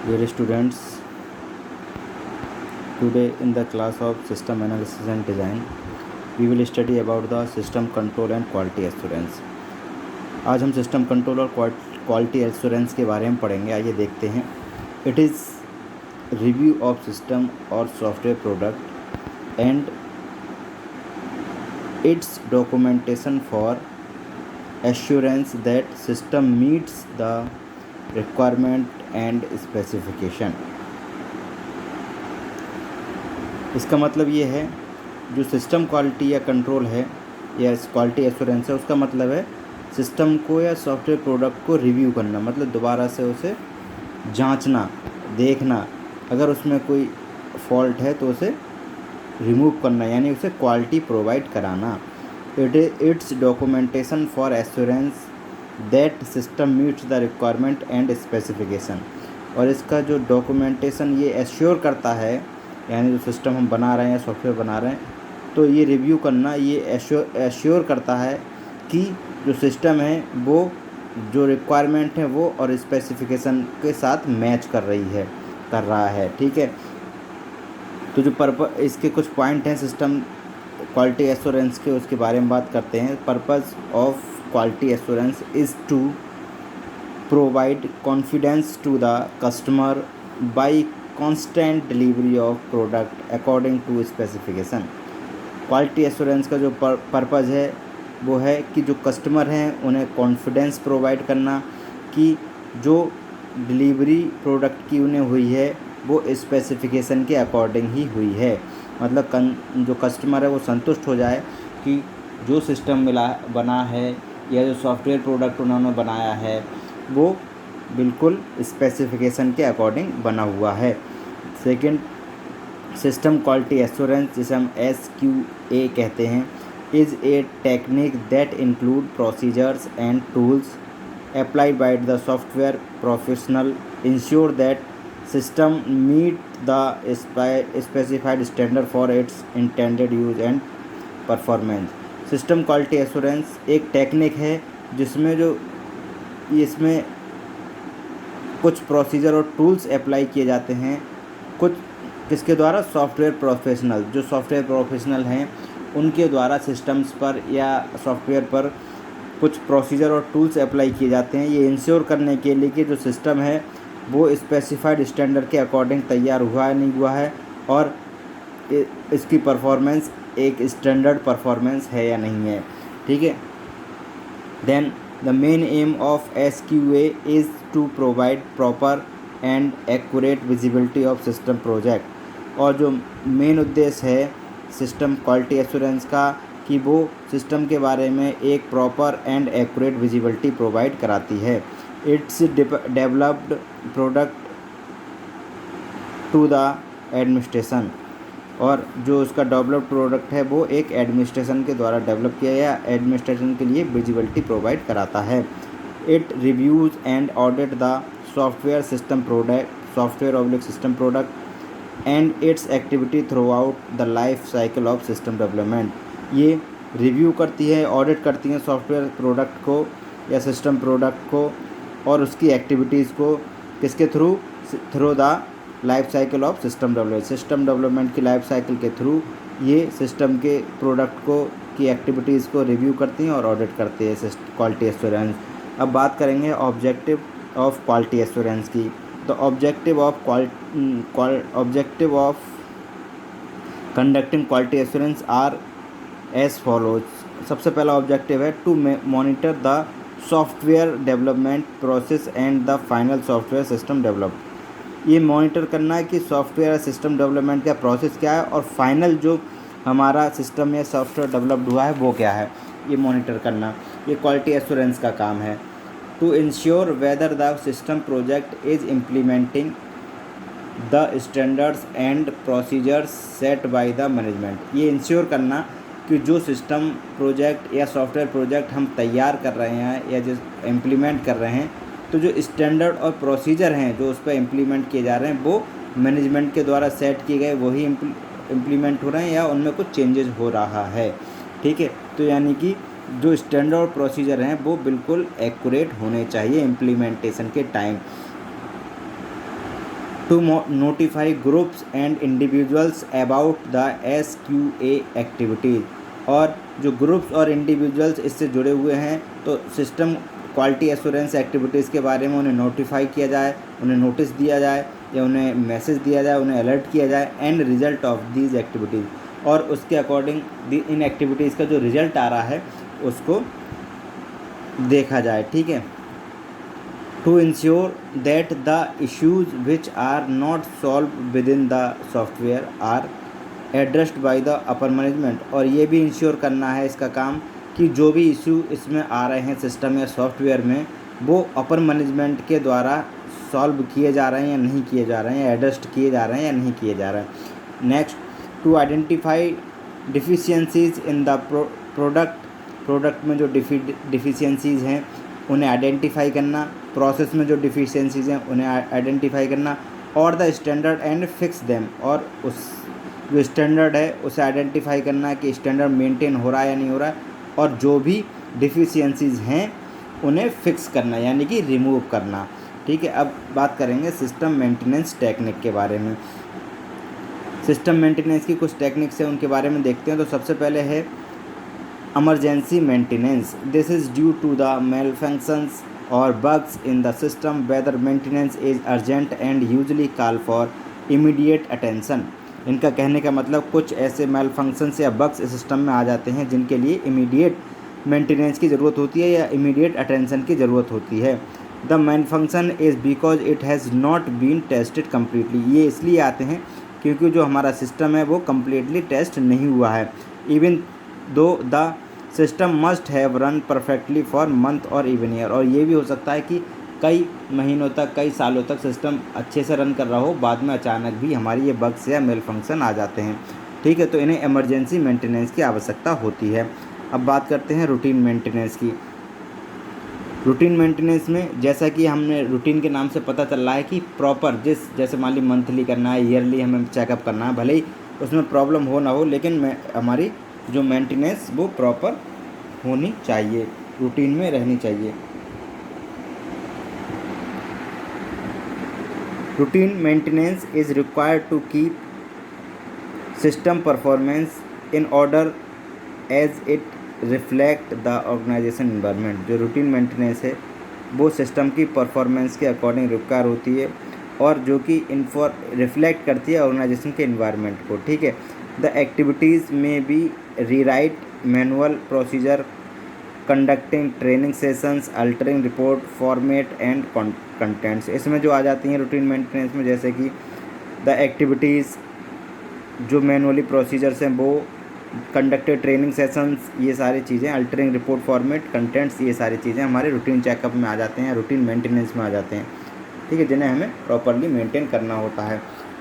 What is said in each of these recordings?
Dear students, today in the class of System Analysis and Design, we will study about the System Control and Quality Assurance. आज हम system control और quality assurance के बारे में पढ़ेंगे. आइए देखते हैं. It is review of system और software product and its documentation for assurance that system meets the requirement and specification. इसका मतलब ये है जो सिस्टम क्वालिटी या कंट्रोल है या क्वालिटी एश्योरेंस है, उसका मतलब है सिस्टम को या सॉफ्टवेयर प्रोडक्ट को रिव्यू करना, मतलब दोबारा से उसे जांचना, देखना, अगर उसमें कोई फॉल्ट है तो उसे रिमूव करना, यानी उसे क्वालिटी प्रोवाइड कराना. It's documentation for assurance that system meets the requirement and specification. और इसका जो डॉक्यूमेंटेशन ये एश्योर करता है, यानी जो सिस्टम हम बना रहे हैं, सॉफ्टवेयर बना रहे हैं, तो ये रिव्यू करना ये एश्योर करता है कि जो सिस्टम है वो जो रिक्वायरमेंट है वो और स्पेसिफिकेशन के साथ मैच कर रहा है. ठीक है. तो जो इसके कुछ पॉइंट हैं सिस्टम क्वालिटी एश्योरेंस के, उसके बारे में बात करते हैं. Purpose of quality assurance is to provide confidence to the customer by constant delivery of product according to specification. Quality assurance का जो पर्पज़ है वो है कि जो कस्टमर हैं उन्हें कॉन्फिडेंस प्रोवाइड करना कि जो डिलीवरी प्रोडक्ट की उन्हें हुई है वो स्पेसिफिकेशन के अकॉर्डिंग ही हुई है. मतलब जो कस्टमर है वो संतुष्ट हो जाए कि जो सिस्टम बना है या जो सॉफ्टवेयर प्रोडक्ट उन्होंने बनाया है वो बिल्कुल स्पेसिफिकेशन के अकॉर्डिंग बना हुआ है. सेकंड, सिस्टम क्वालिटी एश्योरेंस, जिसे हम SQA कहते हैं, is a technique that include procedures and tools applied by the software professional ensure that system meet the specified standard for its intended use and performance. System quality assurance एक technique है जिसमें इसमें कुछ procedure और tools apply किए जाते हैं. कुछ किसके द्वारा? Software professional. जो सॉफ्टवेयर प्रोफेशनल हैं उनके द्वारा सिस्टम्स पर या सॉफ्टवेयर पर कुछ प्रोसीजर और टूल्स अप्लाई किए जाते हैं, ये इंश्योर करने के लिए कि जो सिस्टम है वो स्पेसिफाइड स्टैंडर्ड के अकॉर्डिंग तैयार हुआ है नहीं हुआ है, और इसकी परफॉर्मेंस एक स्टैंडर्ड परफॉर्मेंस है या नहीं है. ठीक है. Then the main aim of SQA is to provide proper and accurate visibility of system project. और जो मेन उद्देश्य है सिस्टम क्वालिटी एश्योरेंस का कि वो सिस्टम के बारे में एक proper and accurate visibility provide कराती है. It's developed product to the administration. और जो उसका डेवलप्ड प्रोडक्ट है वो एक एडमिनिस्ट्रेशन के द्वारा डेवलप किया या एडमिनिस्ट्रेशन के लिए विजिबिलिटी प्रोवाइड कराता है. It reviews and audit the software system product and it's activity through out the life cycle of system development. ये रिव्यू करती है, ऑडिट करती हैं सॉफ्टवेयर प्रोडक्ट को या सिस्टम प्रोडक्ट को और उसकी एक्टिविटीज़ को किसके through the life cycle of system development की लाइफ साइकिल के थ्रू ये सिस्टम के प्रोडक्ट को की एक्टिविटीज़ को रिव्यू करती हैं और ऑडिट करती है क्वालिटी एश्योरेंस. अब बात करेंगे ऑब्जेक्टिव ऑफ क्वालिटी एश्योरेंस की. The objective of conducting quality assurance are as follows. सबसे पहला ऑब्जेक्टिव है to monitor the software development process and the final software system develop. ये मॉनिटर करना है कि सॉफ्टवेयर सिस्टम डेवलपमेंट का प्रोसेस क्या है और फाइनल जो हमारा सिस्टम या सॉफ्टवेयर डेवलप्ड हुआ है वो क्या है, ये मॉनिटर करना. ये क्वालिटी एश्योरेंस का काम है. To ensure whether the system project is implementing the standards and procedures set by the management. ये इंश्योर करना कि जो सिस्टम प्रोजेक्ट या सॉफ्टवेयर प्रोजेक्ट हम तैयार कर रहे हैं या जो इम्प्लीमेंट कर रहे हैं, तो जो स्टैंडर्ड और प्रोसीजर हैं जो उस पर इम्प्लीमेंट किए जा रहे हैं वो मैनेजमेंट के द्वारा सेट किए गए वही इम्प्लीमेंट हो रहे हैं या उनमें कुछ चेंजेस हो रहा है. ठीक है. तो यानी कि जो स्टैंडर्ड और प्रोसीजर हैं वो बिल्कुल एक्यूरेट होने चाहिए इम्प्लीमेंटेशन के time. To notify groups and individuals about the SQA activities, और जो ग्रुप्स और इंडिविजुअल्स इससे जुड़े हुए हैं तो सिस्टम क्वालिटी एश्योरेंस एक्टिविटीज़ के बारे में उन्हें नोटिफाई किया जाए, उन्हें नोटिस दिया जाए या उन्हें मैसेज दिया जाए, उन्हें अलर्ट किया जाए, and result of these activities, और उसके अकॉर्डिंग इन एक्टिविटीज़ का जो रिजल्ट आ रहा है उसको देखा जाए। ठीक है, to ensure that the issues which are not solve within the software are addressed by the upper management, और ये भी इंश्योर करना है इसका काम कि जो भी इशू इसमें आ रहे हैं सिस्टम या सॉफ्टवेयर में वो अपर मैनेजमेंट के द्वारा सॉल्व किए जा रहे हैं या नहीं किए जा रहे हैं, एड्रेस्ड किए जा रहे हैं या नहीं किए जा रहे हैं। Next, to identify deficiencies in the product में जो डिफिशियंसीज हैं उन्हें आइडेंटिफाई करना, प्रोसेस में जो डिफिशियंसीज हैं उन्हें आइडेंटिफाई करना, और the standard and fix them, और उस जो स्टैंडर्ड है उसे आइडेंटिफाई करना कि स्टैंडर्ड मेंटेन हो रहा है या नहीं हो रहा है, और जो भी डिफिशियंसीज हैं उन्हें फिक्स करना यानी कि रिमूव करना। ठीक है, अब बात करेंगे सिस्टम मेंटेनेंस टेक्निक के बारे में। सिस्टम मेंटेनेंस की कुछ टेक्निक्स है उनके बारे में देखते हैं। तो सबसे पहले है emergency maintenance. This is due to the malfunctions or bugs in the system whether maintenance is urgent and usually call for immediate attention। इनका कहने का मतलब कुछ ऐसे malfunctions या bugs सिस्टम में आ जाते हैं जिनके लिए इमीडिएट मेंटेनेंस की ज़रूरत होती है या इमीडिएट अटेंशन की ज़रूरत होती है। The malfunction is because it has not been tested completely। ये इसलिए आते हैं क्योंकि जो हमारा सिस्टम है वो कम्प्लीटली टेस्ट नहीं हुआ है। Even though the system must have run perfectly for month और इवन ईयर, और ये भी हो सकता है कि कई महीनों तक कई सालों तक सिस्टम अच्छे से रन कर रहा हो, बाद में अचानक भी हमारी ये बग्स या मेल फंक्शन आ जाते हैं। ठीक है, तो इन्हें इमरजेंसी मेंटेनेंस की आवश्यकता होती है। अब बात करते हैं रूटीन मेंटेनेंस की। रूटीन मेंटेनेंस में जैसा कि हमने रूटीन के नाम से पता चल रहा है कि प्रॉपर जैसे मान ली मंथली करना है, ईयरली हमें चेकअप करना है, भले ही उसमें प्रॉब्लम हो ना हो, लेकिन हमारी जो मेंटेनेंस वो प्रॉपर होनी चाहिए, रूटीन में रहनी चाहिए। Routine maintenance is required to keep system performance in order as it reflect the organisation environment. जो रूटीन मेंटेनेंस है वो सिस्टम की परफॉर्मेंस के अकॉर्डिंग रिक्वायर होती है और जो कि रिफ्लेक्ट करती है ऑर्गेनाइजेशन के इन्वायरमेंट को। ठीक है, the activities may be rewrite manual procedure, conducting training sessions, altering report format and contents. इसमें जो आ जाती हैं रूटीन मेंटेनेंस में, जैसे कि द एक्टिविटीज़ जो मैनुअली प्रोसीजर्स हैं वो, कंडक्टेड ट्रेनिंग सेशंस, ये सारी चीज़ें, अल्टरिंग रिपोर्ट फॉर्मेट, कंटेंट्स, ये सारी चीज़ें हमारे रूटीन चेकअप में आ जाते हैं, रूटीन मेंटेनेंस में आ जाते हैं। ठीक है, जिन्हें हमें प्रॉपरली मेंटेन करना होता है।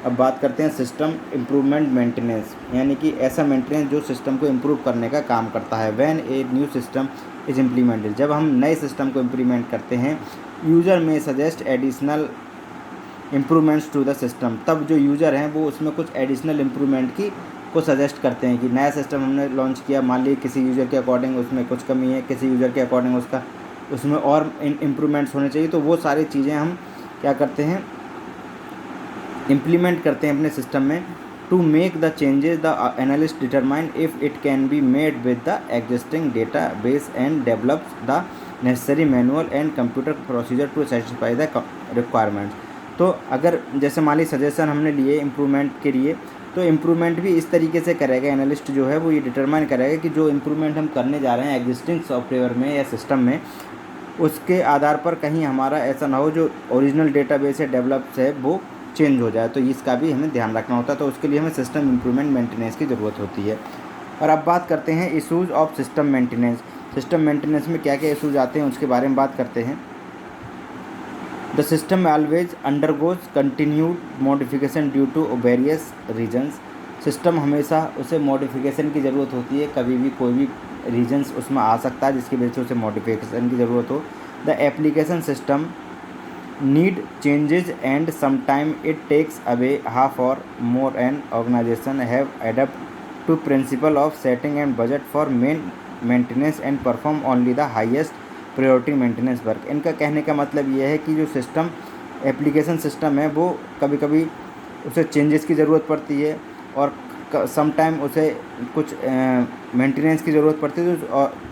अब बात करते हैं सिस्टम इम्प्रूवमेंट मेंटेनेंस, यानी कि ऐसा मेंटेनेंस जो सिस्टम को इम्प्रूव करने का काम करता है। When a new system is implemented, जब हम नए सिस्टम को इम्प्लीमेंट करते हैं, user may suggest additional improvements to the system, तब जो यूज़र हैं वो उसमें कुछ एडिशनल इम्प्रूवमेंट को सजेस्ट करते हैं कि नया सिस्टम हमने लॉन्च किया, मान लीजिए किसी यूज़र के अकॉर्डिंग उसमें कुछ कमी है, किसी यूज़र के अकॉर्डिंग उसमें और इम्प्रूवमेंट्स होने चाहिए, तो वो सारी चीज़ें हम क्या करते हैं, इम्प्लीमेंट करते हैं अपने सिस्टम में। To make the changes the analyst determine if it can be made with the existing database and develop the necessary manual and computer procedure to satisfy the requirements. तो अगर जैसे मान ली suggestion हमने लिए improvement के लिए, तो improvement भी इस तरीके से करेगा एनालिस्ट जो है वो ये डिटरमाइन करेगा कि जो इम्प्रूवमेंट हम करने जा रहे हैं एग्जिस्टिंग सॉफ्टवेयर में या सिस्टम में, उसके आधार पर कहीं हमारा ऐसा ना हो जो ओरिजिनल डेटाबेस है डेवलप्स है वो चेंज हो जाए, तो इसका भी हमें ध्यान रखना होता है। तो उसके लिए हमें सिस्टम इम्प्रूवमेंट मेंटेनेंस की ज़रूरत होती है। और अब बात करते हैं issues of system maintenance. System maintenance में क्या क्या इशूज़ आते हैं उसके बारे में बात करते हैं। The system always undergoes continued modification due to various reasons. System हमेशा उसे मॉडिफिकेशन की ज़रूरत होती है, कभी भी कोई भी रीजन्स उसमें आ सकता है जिसकी वजह से उसे मॉडिफिकेशन की ज़रूरत हो। The application system need changes and sometime it takes away half or more an organization have adapt to principle of setting and budget for main maintenance and perform only the highest priority maintenance work। इनका कहने का मतलब ये है कि जो system application system है वो कभी कभी उसे चेंजेस की ज़रूरत पड़ती है और सम टाइम उसे कुछ मेंटेनेंस की ज़रूरत पड़ती है।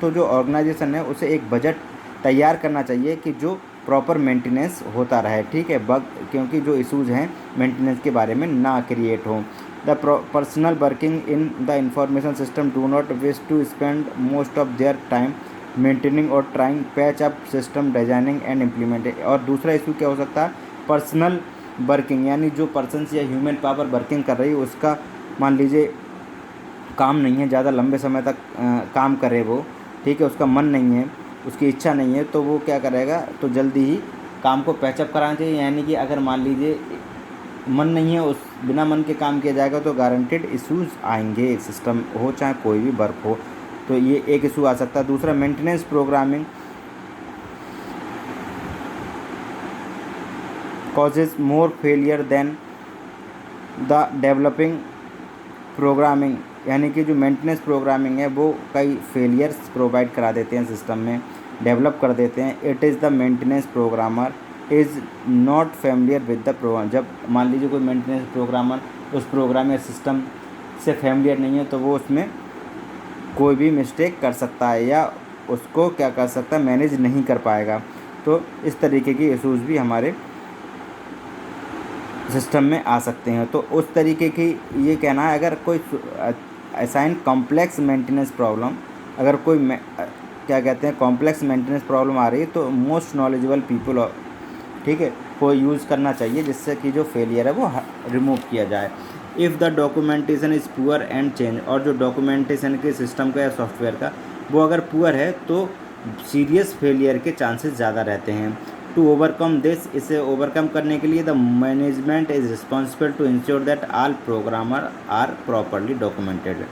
तो जो ऑर्गेनाइजेशन है उसे एक बजट तैयार करना चाहिए कि जो प्रॉपर मेंटेनेंस होता रहे, ठीक है, बग क्योंकि जो इश्यूज़ हैं मेंटेनेंस के बारे में ना क्रिएट हो। The personnel working in the information system do not wish to spend most of their time maintaining और trying patch up system designing and implementing. और दूसरा इशू क्या हो सकता है, पर्सनल वर्किंग, यानी जो पर्सन्स या ह्यूमन पावर वर्किंग कर रही है उसका मान लीजिए काम नहीं है, ज़्यादा लंबे समय तक काम करे वो, ठीक है, उसका मन नहीं है, उसकी इच्छा नहीं है, तो वो क्या करेगा, तो जल्दी ही काम को पैचअप कराना चाहिए। यानी कि अगर मान लीजिए मन नहीं है, उस बिना मन के काम किया जाएगा तो गारंटेड इश्यूज़ आएंगे, सिस्टम हो चाहे कोई भी वर्क हो, तो ये एक इशू आ सकता है। दूसरा maintenance programming causes more failure than the developing programming, यानी कि जो मेंटेनेंस प्रोग्रामिंग है वो कई फेलियर्स प्रोवाइड करा देते हैं सिस्टम में, डेवलप कर देते हैं। It is the maintenance programmer is not familiar with the program. जब मान लीजिए कोई मेंटेनेंस प्रोग्रामर उस प्रोग्राम या सिस्टम से फेमिलियर नहीं है तो वो उसमें कोई भी मिस्टेक कर सकता है या उसको क्या कर सकता है, मैनेज नहीं कर पाएगा। तो इस तरीके की इशूज़ भी हमारे सिस्टम में आ सकते हैं। तो उस तरीके की ये कहना है, अगर कोई असाइन कॉम्प्लेक्स मेंटेनेंस प्रॉब्लम, अगर कोई क्या कहते हैं कॉम्प्लेक्स मेंटेनेंस प्रॉब्लम आ रही है तो मोस्ट नॉलेजेबल पीपल, ठीक है, को यूज़ करना चाहिए जिससे कि जो फेलियर है वो रिमूव किया जाए। If the documentation is poor and change, और जो डॉक्यूमेंटेशन के सिस्टम का या सॉफ्टवेयर का वो अगर पुअर है तो सीरियस फेलियर के चांसेस ज़्यादा रहते हैं। टू ओवरकम दिस, इसे ओवरकम करने के लिए the management is responsible to ensure that all programmer are properly documented.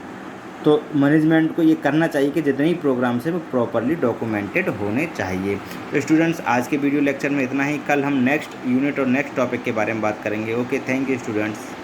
तो मैनेजमेंट को ये करना चाहिए कि जितने ही प्रोग्राम्स हैं वो प्रॉपरली डॉक्यूमेंटेड होने चाहिए। तो स्टूडेंट्स, आज के वीडियो लेक्चर में इतना ही। कल हम नेक्स्ट यूनिट और नेक्स्ट टॉपिक के बारे में बात करेंगे। Okay, thank you students.